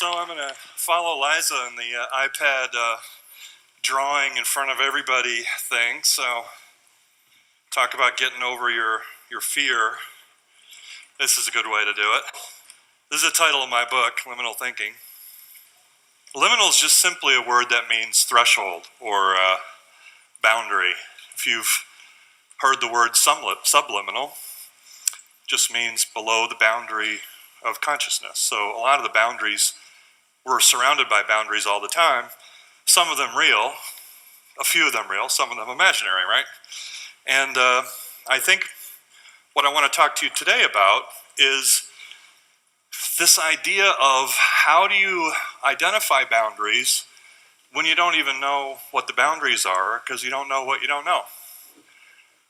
So I'm going to follow Liza in the iPad drawing in front of everybody thing. So talk about getting over your fear. This is a good way to do it. This is the title of my book, Liminal Thinking. Liminal is just simply a word that means threshold or boundary. If you've heard the word subliminal, just means below the boundary of consciousness. So a lot of the boundaries, we're surrounded by boundaries all the time. Some of them real, a few of them real, some of them imaginary, right? And I think what I want to talk to you today about is this idea of how do you identify boundaries when you don't even know what the boundaries are because you don't know what you don't know.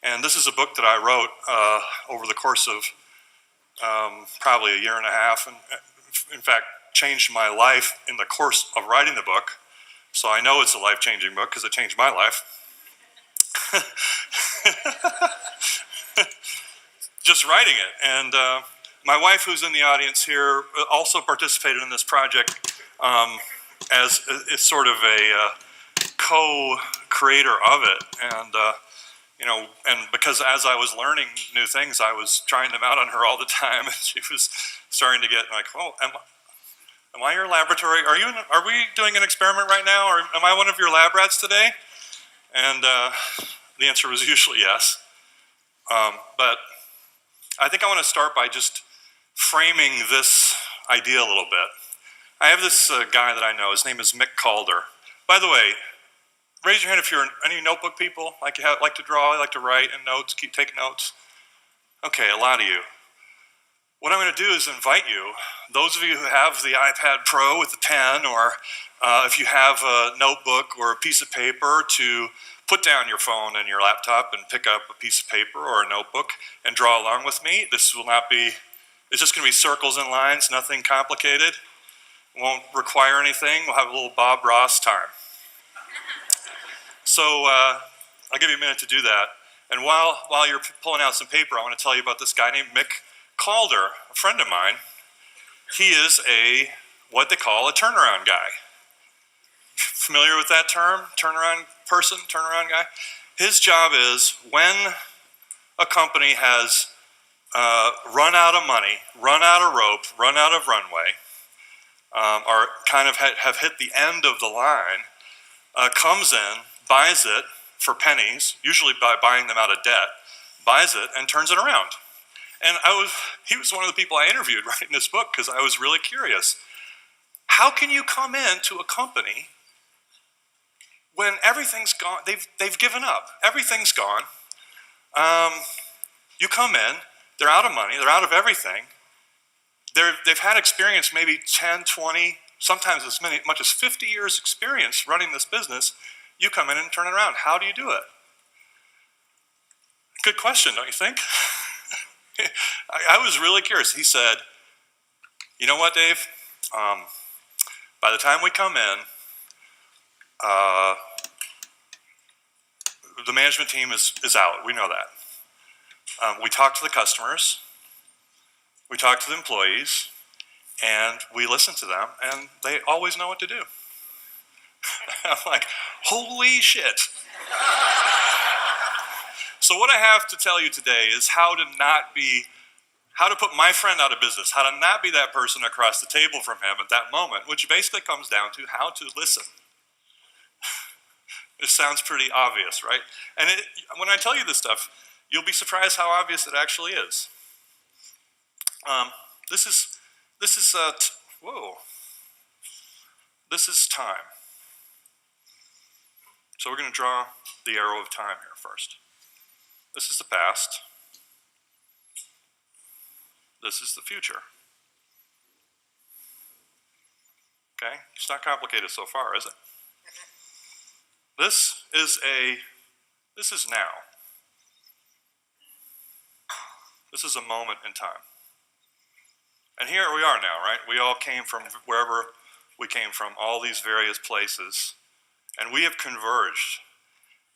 And this is a book that I wrote over the course of probably a year and a half, and in fact changed my life in the course of writing the book. So I know it's a life-changing book because it changed my life. Just writing it. And my wife, who's in the audience here, also participated in this project as it's sort of a co-creator of it. And you know, and because as I was learning new things, I was trying them out on her all the time, and she was starting to get like, "Oh, am I your laboratory? Are we doing an experiment right now, or am I one of your lab rats today?" And the answer was usually yes. But I think I want to start by just framing this idea a little bit. I have this guy that I know. His name is Mick Calder. By the way, raise your hand if you're any notebook people, like to draw, like to write and notes, take notes. Okay, a lot of you. What I'm going to do is invite you, those of you who have the iPad Pro with the pen, or if you have a notebook or a piece of paper, to put down your phone and your laptop and pick up a piece of paper or a notebook and draw along with me. This will not be, it's just going to be circles and lines, nothing complicated. Won't require anything. We'll have a little Bob Ross time. So I'll give you a minute to do that. And while you're pulling out some paper, I want to tell you about this guy named Mick Calder, a friend of mine. He is what they call a turnaround guy. Familiar with that term? Turnaround person, turnaround guy? His job is when a company has run out of money, run out of rope, run out of runway, or kind of have hit the end of the line, comes in, buys it for pennies, usually by buying them out of debt, buys it and turns it around. And he was one of the people I interviewed writing this book because I was really curious. How can you come into a company when everything's gone? They've given up. Everything's gone. You come in, they're out of money, they're out of everything. They've had experience, maybe 10, 20, sometimes as much as 50 years experience running this business. You come in and turn it around. How do you do it? Good question, don't you think? I was really curious. He said, "You know what, Dave? By the time we come in, the management team is out. We know that. We talk to the customers, we talk to the employees, and we listen to them, and they always know what to do." I'm like, holy shit. So what I have to tell you today is how to put my friend out of business, how to not be that person across the table from him at that moment, which basically comes down to how to listen. It sounds pretty obvious, right? And when I tell you this stuff, you'll be surprised how obvious it actually is. This is time. So we're going to draw the arrow of time here first. This is the past. This is the future. Okay? It's not complicated so far, is it? This is now. This is a moment in time. And here we are now, right? We all came from wherever we came from, all these various places, and we have converged.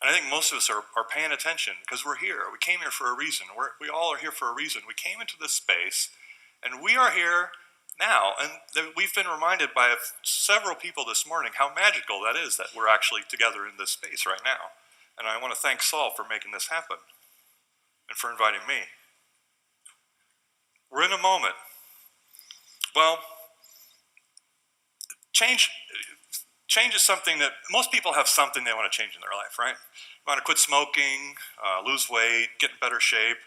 And I think most of us are paying attention because we're here. We came here for a reason. We all are here for a reason. We came into this space, and we are here now. And we've been reminded by several people this morning how magical that is that we're actually together in this space right now. And I want to thank Saul for making this happen and for inviting me. We're in a moment. Well, change is something that most people have something they want to change in their life, right? You want to quit smoking, lose weight, get in better shape,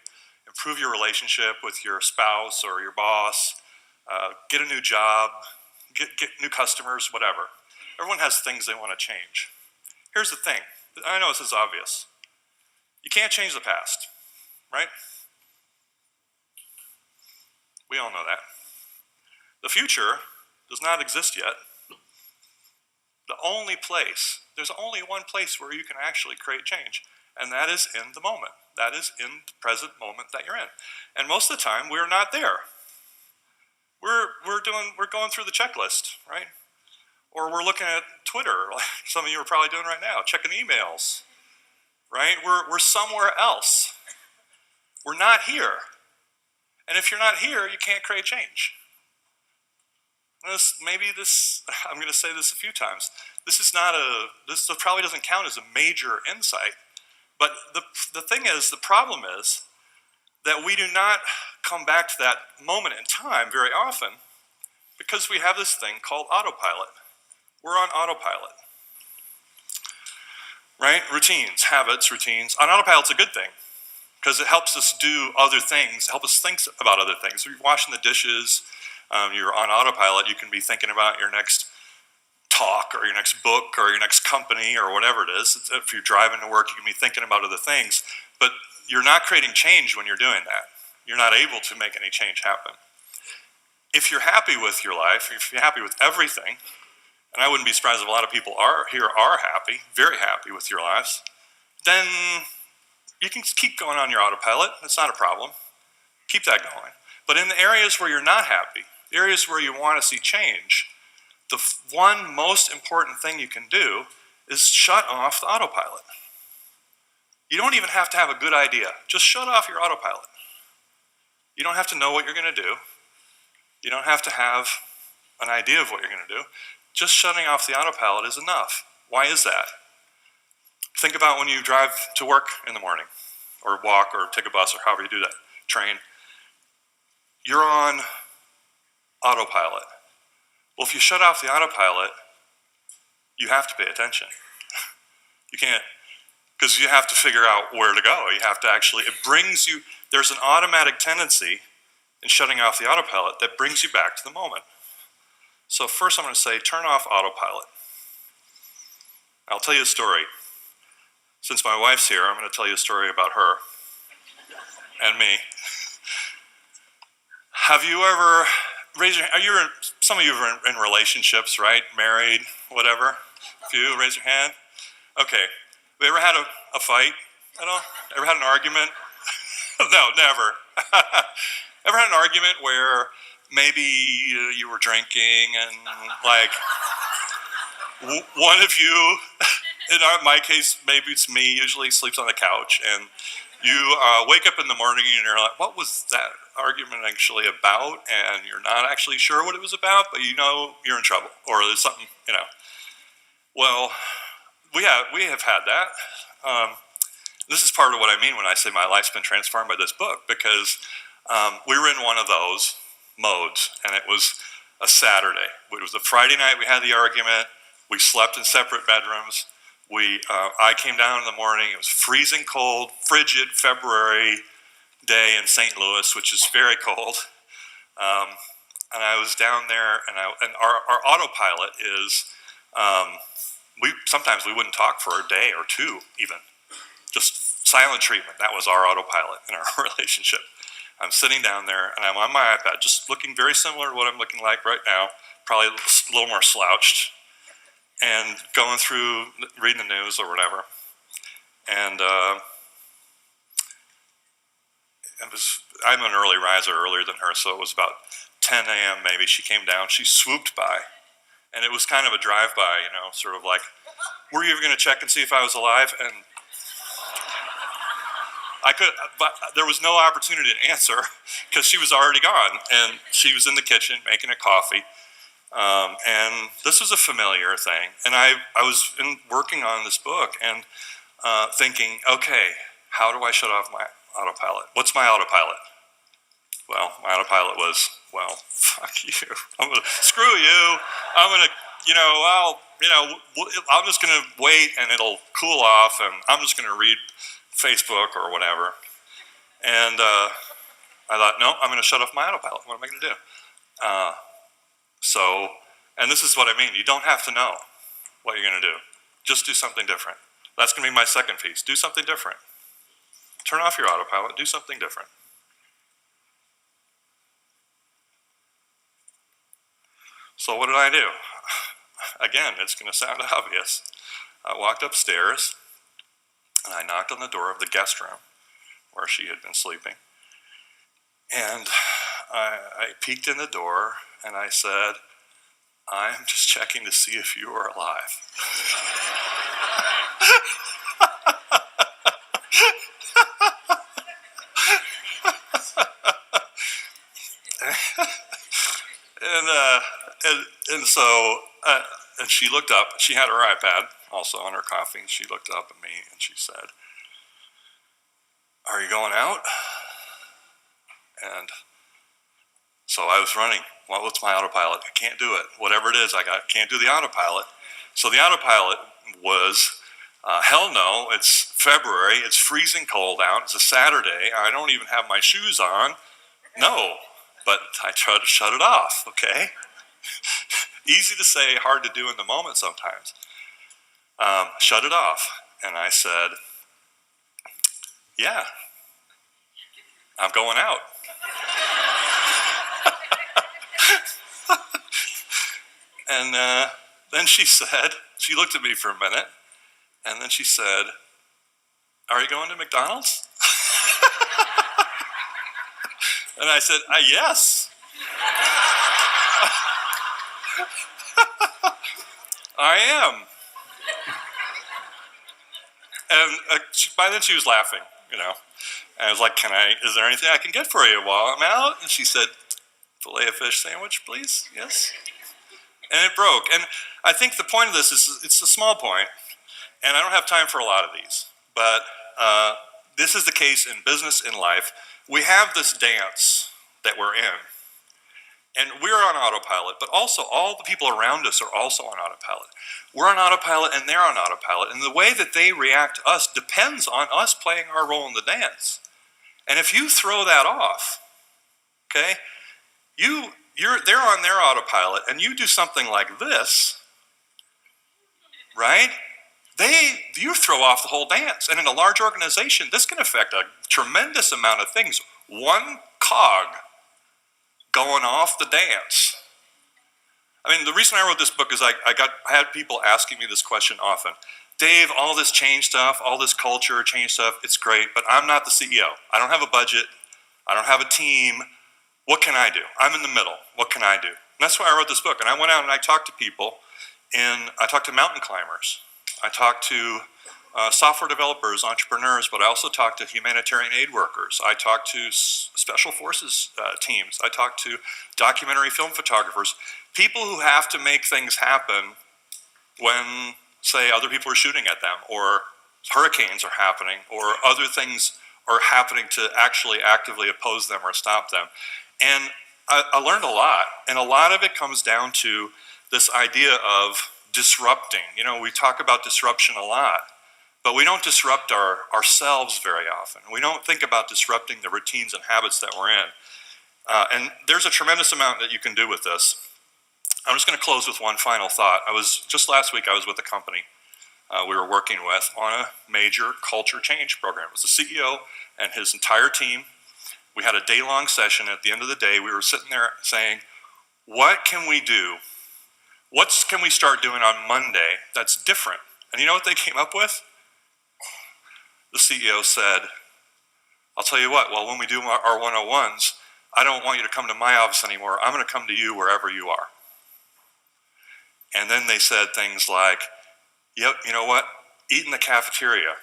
improve your relationship with your spouse or your boss, get a new job, get new customers, whatever. Everyone has things they want to change. Here's the thing. I know this is obvious. You can't change the past, right? We all know that. The future does not exist yet. There's only one place where you can actually create change, and that is in the moment. That is in the present moment that you're in. And most of the time, we're not there. We're going through the checklist, right? Or we're looking at Twitter, like some of you are probably doing right now, checking emails, right? We're somewhere else. We're not here. And if you're not here, you can't create change. I'm going to say this a few times. This probably doesn't count as a major insight. But the thing is, the problem is that we do not come back to that moment in time very often because we have this thing called autopilot. We're on autopilot, right? Routines, habits, routines. On autopilot's a good thing because it helps us do other things, help us think about other things. If you're washing the dishes, you're on autopilot, you can be thinking about your next talk or your next book or your next company or whatever it is. If you're driving to work, you can be thinking about other things, but you're not creating change when you're doing that. You're not able to make any change happen. If you're happy with your life, if you're happy with everything, and I wouldn't be surprised if a lot of people are happy, very happy with your lives, then you can keep going on your autopilot. It's not a problem. Keep that going. But in the areas where you're not happy, the areas where you want to see change, the one most important thing you can do is shut off the autopilot. You don't even have to have a good idea. Just shut off your autopilot. You don't have to know what you're going to do. You don't have to have an idea of what you're going to do. Just shutting off the autopilot is enough. Why is that? Think about when you drive to work in the morning, or walk, or take a bus, or however you do that, train. You're on autopilot. Well, if you shut off the autopilot, you have to pay attention. You can't, because you have to figure out where to go. You have to actually, there's an automatic tendency in shutting off the autopilot that brings you back to the moment. So first I'm going to say, turn off autopilot. I'll tell you a story. Since my wife's here, I'm going to tell you a story about her and me. Have you ever, some of you are in relationships, right? Married, whatever. A few, raise your hand. Okay. Have you ever had a fight at all? Ever had an argument? No, never. Ever had an argument where maybe you were drinking and like one of you, in my case, maybe it's me, usually sleeps on the couch, and you wake up in the morning and you're like, what was that argument actually about? And you're not actually sure what it was about, but you know you're in trouble, or there's something, you know. Well, we have had that. This is part of what I mean when I say my life's been transformed by this book, because we were in one of those modes, and it was a Saturday. It was a Friday night we had the argument. We slept in separate bedrooms. I came down in the morning. It was freezing cold, frigid February day in St. Louis, which is very cold. And I was down there, and our autopilot is, sometimes we wouldn't talk for a day or two even. Just silent treatment. That was our autopilot in our relationship. I'm sitting down there, and I'm on my iPad, just looking very similar to what I'm looking like right now, probably a little more slouched, and going through, reading the news or whatever. And I'm an early riser, earlier than her, so it was about 10 a.m. maybe. She came down, she swooped by, and it was kind of a drive-by, you know, sort of like, were you ever going to check and see if I was alive? And but there was no opportunity to answer because she was already gone, and she was in the kitchen making a coffee. And this was a familiar thing. And I was working on this book and thinking, okay, how do I shut off my autopilot? What's my autopilot? Well, my autopilot was, well, fuck you. I'm going to screw you. I'm going to, I'm just going to wait and it'll cool off and I'm just going to read Facebook or whatever. And I thought, no, I'm going to shut off my autopilot. What am I going to do? And this is what I mean. You don't have to know what you're going to do. Just do something different. That's going to be my second piece. Do something different. Turn off your autopilot. Do something different. So what did I do? Again, it's going to sound obvious. I walked upstairs and I knocked on the door of the guest room where she had been sleeping. And I peeked in the door and I said, I'm just checking to see if you are alive. And she looked up. She had her iPad also on her coffee. And she looked up at me and she said, are you going out? And so I was running. Well, what's my autopilot? I can't do it. Whatever it is, can't do the autopilot. So the autopilot was, hell no, it's February, it's freezing cold out, it's a Saturday, I don't even have my shoes on. No, but I tried to shut it off, okay? Easy to say, hard to do in the moment sometimes. Shut it off. And I said, yeah, I'm going out. And then she looked at me for a minute, and then she said, are you going to McDonald's? And I said, yes. I am. And by then she was laughing, And I was like, is there anything I can get for you while I'm out? And she said, filet of fish sandwich, please? Yes. And it broke. And I think the point of this is, it's a small point, and I don't have time for a lot of these, but this is the case in business, in life. We have this dance that we're in, and we're on autopilot, but also all the people around us are also on autopilot. We're on autopilot and they're on autopilot, and the way that they react to us depends on us playing our role in the dance. And if you throw that off, okay, they're on their autopilot and you do something like this, right? You throw off the whole dance. And in a large organization, this can affect a tremendous amount of things. One cog going off the dance. I mean, the reason I wrote this book is I had people asking me this question often. Dave, all this change stuff, all this culture change stuff, it's great, but I'm not the CEO. I don't have a budget. I don't have a team. What can I do? I'm in the middle. What can I do? And that's why I wrote this book. And I went out and I talked to people, and I talked to mountain climbers. I talked to software developers, entrepreneurs, but I also talked to humanitarian aid workers. I talked to special forces teams. I talked to documentary film photographers, people who have to make things happen when, say, other people are shooting at them, or hurricanes are happening, or other things are happening to actually actively oppose them or stop them. And I learned a lot, and a lot of it comes down to this idea of disrupting. We talk about disruption a lot, but we don't disrupt ourselves very often. We don't think about disrupting the routines and habits that we're in. And there's a tremendous amount that you can do with this. I'm just going to close with one final thought. Just last week I was with a company we were working with on a major culture change program. It was the CEO and his entire team. We had a day-long session. At the end of the day, we were sitting there saying, what can we do? What can we start doing on Monday that's different? And you know what they came up with? The CEO said, I'll tell you what, well, when we do our 101s, I don't want you to come to my office anymore. I'm going to come to you wherever you are. And then they said things like, yep, you know what? Eat in the cafeteria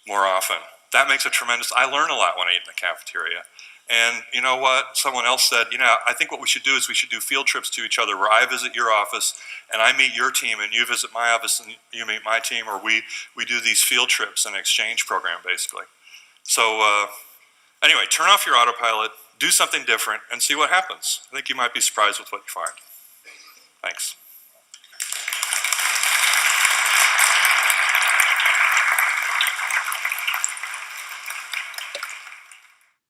more often. that makes a tremendous, I learn a lot when I eat in the cafeteria. And you know what? Someone else said, I think what we should do is we should do field trips to each other where I visit your office and I meet your team and you visit my office and you meet my team, or we do these field trips, an exchange program basically. So anyway, turn off your autopilot, do something different, and see what happens. I think you might be surprised with what you find. Thanks.